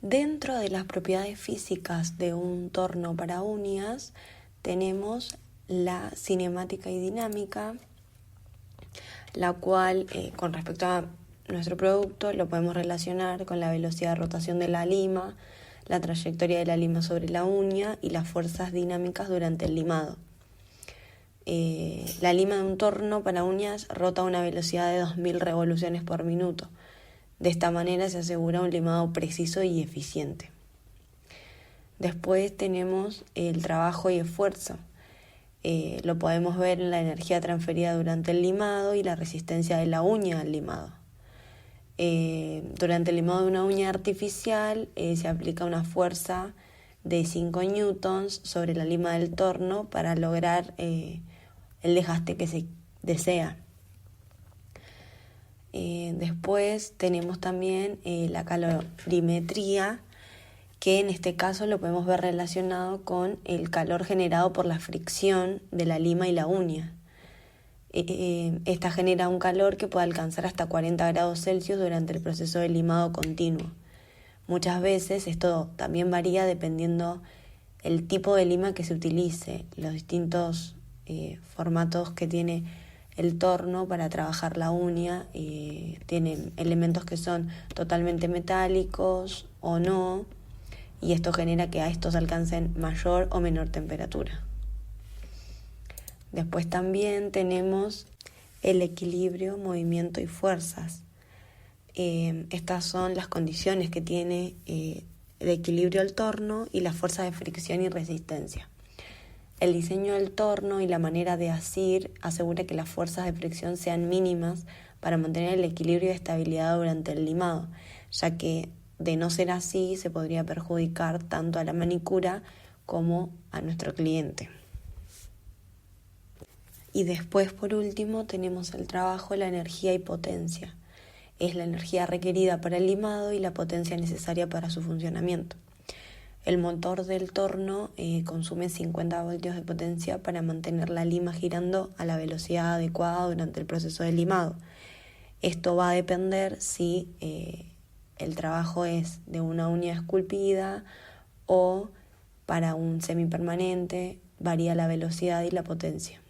Dentro de las propiedades físicas de un torno para uñas tenemos la cinemática y dinámica, la cual con respecto a nuestro producto lo podemos relacionar con la velocidad de rotación de la lima, la trayectoria de la lima sobre la uña y las fuerzas dinámicas durante el limado. La lima de un torno para uñas rota a una velocidad de 2000 revoluciones por minuto. De esta manera se asegura un limado preciso y eficiente. Después tenemos el trabajo y esfuerzo. Lo podemos ver en la energía transferida durante el limado y la resistencia de la uña al limado. Durante el limado de una uña artificial se aplica una fuerza de 5 newtons sobre la lima del torno para lograr el desgaste que se desea. Después tenemos también la calorimetría, que en este caso lo podemos ver relacionado con el calor generado por la fricción de la lima y la uña. Esta genera un calor que puede alcanzar hasta 40 grados Celsius durante el proceso de limado continuo. Muchas veces esto también varía dependiendo el tipo de lima que se utilice, los distintos formatos que tiene el torno para trabajar la uña. Tienen elementos que son totalmente metálicos o no, y esto genera que a estos alcancen mayor o menor temperatura. Después también tenemos el equilibrio, movimiento y fuerzas. Estas son las condiciones que tiene de equilibrio el torno y las fuerzas de fricción y resistencia. El diseño del torno y la manera de asir asegura que las fuerzas de fricción sean mínimas para mantener el equilibrio y estabilidad durante el limado, ya que de no ser así se podría perjudicar tanto a la manicura como a nuestro cliente. Y después, por último, tenemos el trabajo, la energía y potencia. Es la energía requerida para el limado y la potencia necesaria para su funcionamiento. El motor del torno consume 50 voltios de potencia para mantener la lima girando a la velocidad adecuada durante el proceso de limado. Esto va a depender si el trabajo es de una uña esculpida o para un semipermanente, varía la velocidad y la potencia.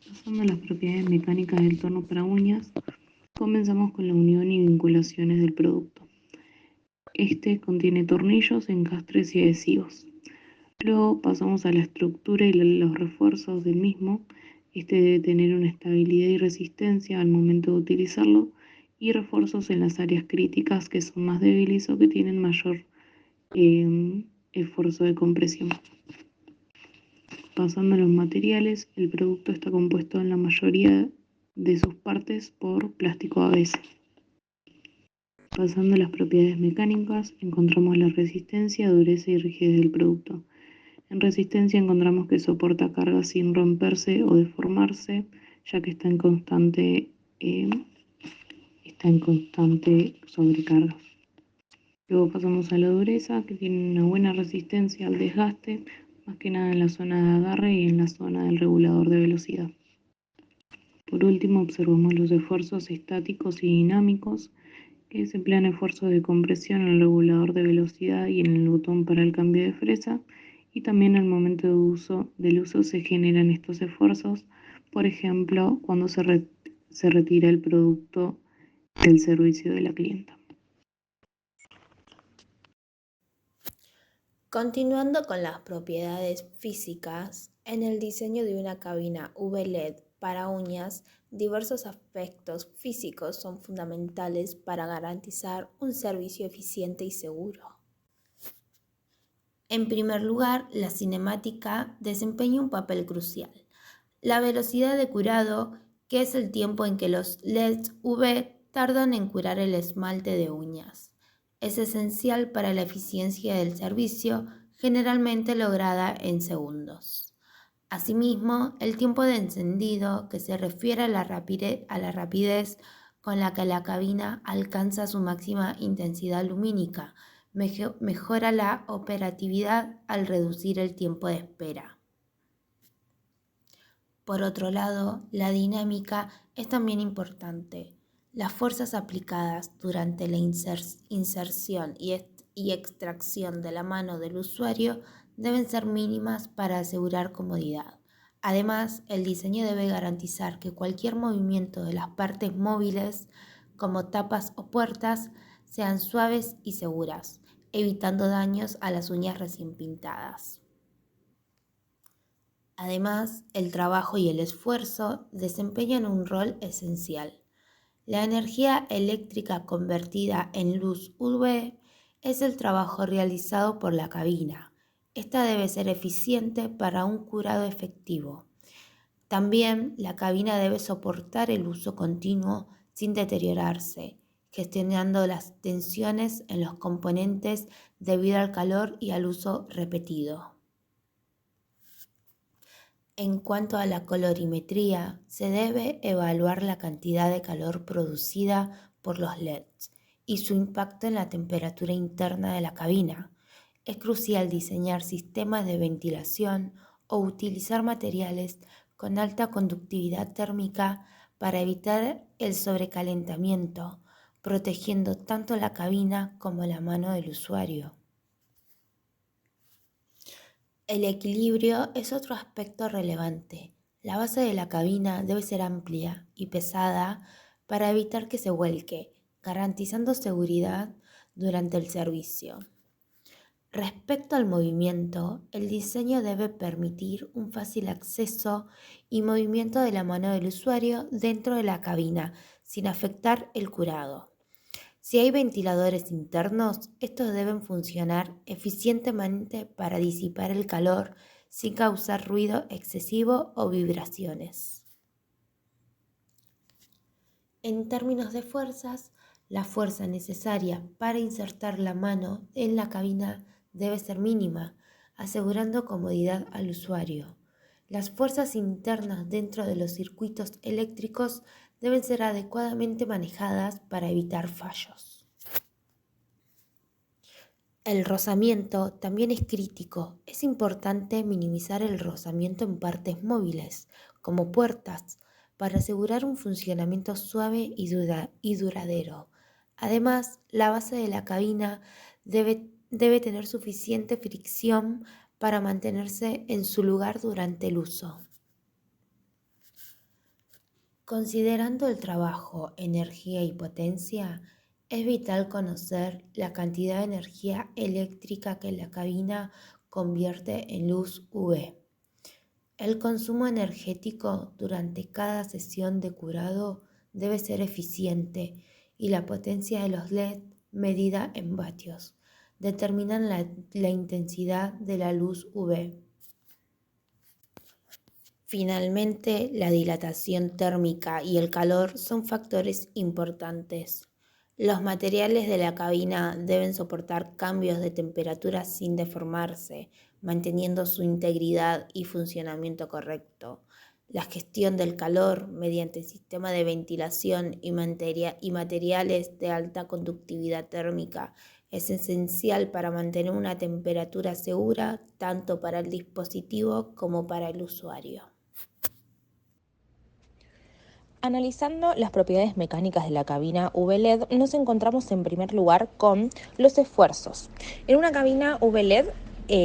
Pasando a las propiedades mecánicas del torno para uñas, comenzamos con la unión y vinculaciones del producto. Este contiene tornillos, encastres y adhesivos. Luego pasamos a la estructura y los refuerzos del mismo. Este debe tener una estabilidad y resistencia al momento de utilizarlo, y refuerzos en las áreas críticas que son más débiles o que tienen mayor esfuerzo de compresión. Pasando a los materiales, el producto está compuesto en la mayoría de sus partes por plástico ABS. Pasando a las propiedades mecánicas, encontramos la resistencia, dureza y rigidez del producto. En resistencia encontramos que soporta cargas sin romperse o deformarse, ya que está en constante sobrecarga. Luego pasamos a la dureza, que tiene una buena resistencia al desgaste, más que nada en la zona de agarre y en la zona del regulador de velocidad. Por último, observamos los esfuerzos estáticos y dinámicos, que se emplean esfuerzos de compresión en el regulador de velocidad y en el botón para el cambio de fresa, y también al momento del uso se generan estos esfuerzos, por ejemplo, cuando se retira el producto del servicio de la clienta. Continuando con las propiedades físicas, en el diseño de una cabina UV-LED para uñas, diversos aspectos físicos son fundamentales para garantizar un servicio eficiente y seguro. En primer lugar, la cinemática desempeña un papel crucial. La velocidad de curado, que es el tiempo en que los LEDs UV tardan en curar el esmalte de uñas, es esencial para la eficiencia del servicio, generalmente lograda en segundos. Asimismo, el tiempo de encendido, que se refiere a la rapidez con la que la cabina alcanza su máxima intensidad lumínica, mejora la operatividad al reducir el tiempo de espera. Por otro lado, la dinámica es también importante. Las fuerzas aplicadas durante la inserción y extracción de la mano del usuario deben ser mínimas para asegurar comodidad. Además, el diseño debe garantizar que cualquier movimiento de las partes móviles, como tapas o puertas, sean suaves y seguras, evitando daños a las uñas recién pintadas. Además, el trabajo y el esfuerzo desempeñan un rol esencial. La energía eléctrica convertida en luz UV es el trabajo realizado por la cabina. Esta debe ser eficiente para un curado efectivo. También la cabina debe soportar el uso continuo sin deteriorarse, gestionando las tensiones en los componentes debido al calor y al uso repetido. En cuanto a la colorimetría, se debe evaluar la cantidad de calor producida por los LEDs y su impacto en la temperatura interna de la cabina. Es crucial diseñar sistemas de ventilación o utilizar materiales con alta conductividad térmica para evitar el sobrecalentamiento, protegiendo tanto la cabina como la mano del usuario. El equilibrio es otro aspecto relevante. La base de la cabina debe ser amplia y pesada para evitar que se vuelque, garantizando seguridad durante el servicio. Respecto al movimiento, el diseño debe permitir un fácil acceso y movimiento de la mano del usuario dentro de la cabina, sin afectar el curado. Si hay ventiladores internos, estos deben funcionar eficientemente para disipar el calor sin causar ruido excesivo o vibraciones. En términos de fuerzas, la fuerza necesaria para insertar la mano en la cabina debe ser mínima, asegurando comodidad al usuario. Las fuerzas internas dentro de los circuitos eléctricos deben ser adecuadamente manejadas para evitar fallos. El rozamiento también es crítico. Es importante minimizar el rozamiento en partes móviles, como puertas, para asegurar un funcionamiento suave y duradero. Además, la base de la cabina debe tener suficiente fricción para mantenerse en su lugar durante el uso. Considerando el trabajo, energía y potencia, es vital conocer la cantidad de energía eléctrica que la cabina convierte en luz UV. El consumo energético durante cada sesión de curado debe ser eficiente y la potencia de los LED, medida en vatios, determinan la intensidad de la luz UV. Finalmente, la dilatación térmica y el calor son factores importantes. Los materiales de la cabina deben soportar cambios de temperatura sin deformarse, manteniendo su integridad y funcionamiento correcto. La gestión del calor mediante sistema de ventilación y materiales de alta conductividad térmica es esencial para mantener una temperatura segura tanto para el dispositivo como para el usuario. Analizando las propiedades mecánicas de la cabina UV-LED, nos encontramos en primer lugar con los esfuerzos. En una cabina UV-LED,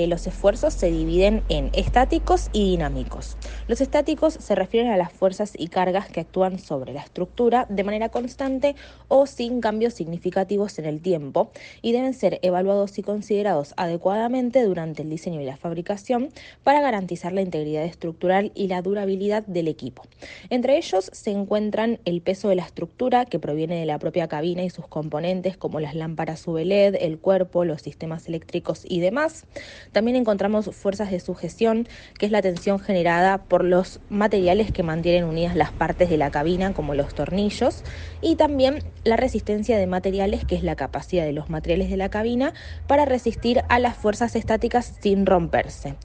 los esfuerzos se dividen en estáticos y dinámicos. Los estáticos se refieren a las fuerzas y cargas que actúan sobre la estructura de manera constante o sin cambios significativos en el tiempo y deben ser evaluados y considerados adecuadamente durante el diseño y la fabricación para garantizar la integridad estructural y la durabilidad del equipo. Entre ellos se encuentran el peso de la estructura, que proviene de la propia cabina y sus componentes como las lámparas UV-LED, el cuerpo, los sistemas eléctricos y demás. También encontramos fuerzas de sujeción, que es la tensión generada por los materiales que mantienen unidas las partes de la cabina, como los tornillos, y también la resistencia de materiales, que es la capacidad de los materiales de la cabina para resistir a las fuerzas estáticas sin romperse.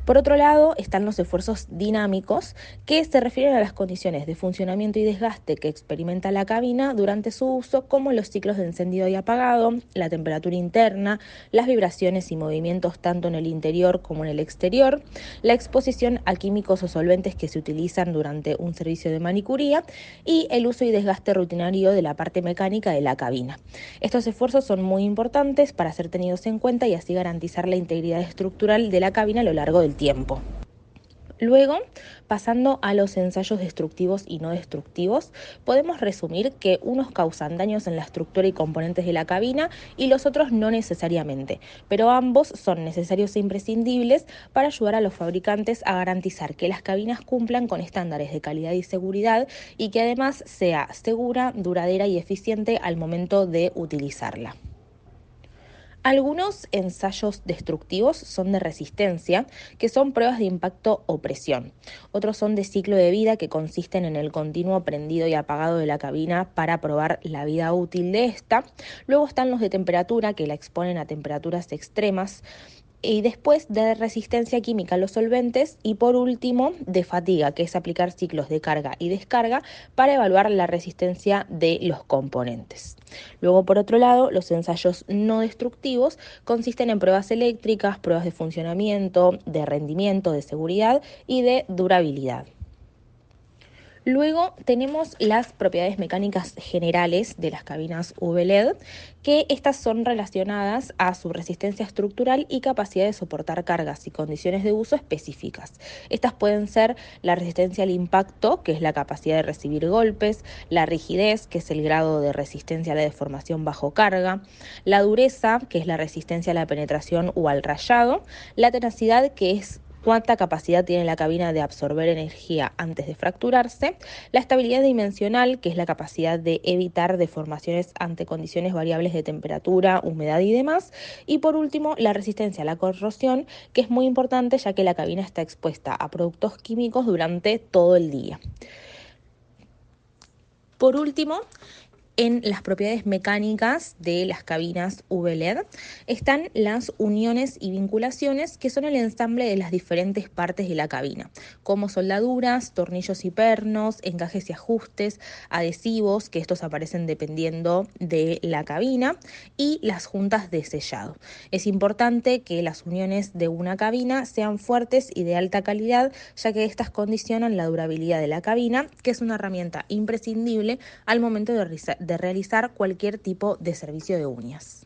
Por otro lado, están los esfuerzos dinámicos, que se refieren a las condiciones de funcionamiento y desgaste que experimenta la cabina durante su uso, como los ciclos de encendido y apagado, la temperatura interna, las vibraciones y movimientos tanto en el interior como en el exterior, la exposición a químicos o solventes que se utilizan durante un servicio de manicuría y el uso y desgaste rutinario de la parte mecánica de la cabina. Estos esfuerzos son muy importantes para ser tenidos en cuenta y así garantizar la integridad estructural de la cabina a lo largo del tiempo. Luego, pasando a los ensayos destructivos y no destructivos, podemos resumir que unos causan daños en la estructura y componentes de la cabina y los otros no necesariamente, pero ambos son necesarios e imprescindibles para ayudar a los fabricantes a garantizar que las cabinas cumplan con estándares de calidad y seguridad y que además sea segura, duradera y eficiente al momento de utilizarla. Algunos ensayos destructivos son de resistencia, que son pruebas de impacto o presión. Otros son de ciclo de vida, que consisten en el continuo prendido y apagado de la cabina para probar la vida útil de esta. Luego están los de temperatura, que la exponen a temperaturas extremas. Y después de resistencia química a los solventes, y por último de fatiga, que es aplicar ciclos de carga y descarga para evaluar la resistencia de los componentes. Luego, por otro lado, los ensayos no destructivos consisten en pruebas eléctricas, pruebas de funcionamiento, de rendimiento, de seguridad y de durabilidad. Luego tenemos las propiedades mecánicas generales de las cabinas UV-LED, que estas son relacionadas a su resistencia estructural y capacidad de soportar cargas y condiciones de uso específicas. Estas pueden ser la resistencia al impacto, que es la capacidad de recibir golpes, la rigidez, que es el grado de resistencia a la deformación bajo carga, la dureza, que es la resistencia a la penetración o al rayado, la tenacidad, que es cuánta capacidad tiene la cabina de absorber energía antes de fracturarse, la estabilidad dimensional, que es la capacidad de evitar deformaciones ante condiciones variables de temperatura, humedad y demás, y por último la resistencia a la corrosión, que es muy importante ya que la cabina está expuesta a productos químicos durante todo el día. Por último, en las propiedades mecánicas de las cabinas UV-LED están las uniones y vinculaciones, que son el ensamble de las diferentes partes de la cabina, como soldaduras, tornillos y pernos, encajes y ajustes, adhesivos, que estos aparecen dependiendo de la cabina, y las juntas de sellado. Es importante que las uniones de una cabina sean fuertes y de alta calidad, ya que estas condicionan la durabilidad de la cabina, que es una herramienta imprescindible al momento de realizar cualquier tipo de servicio de uñas.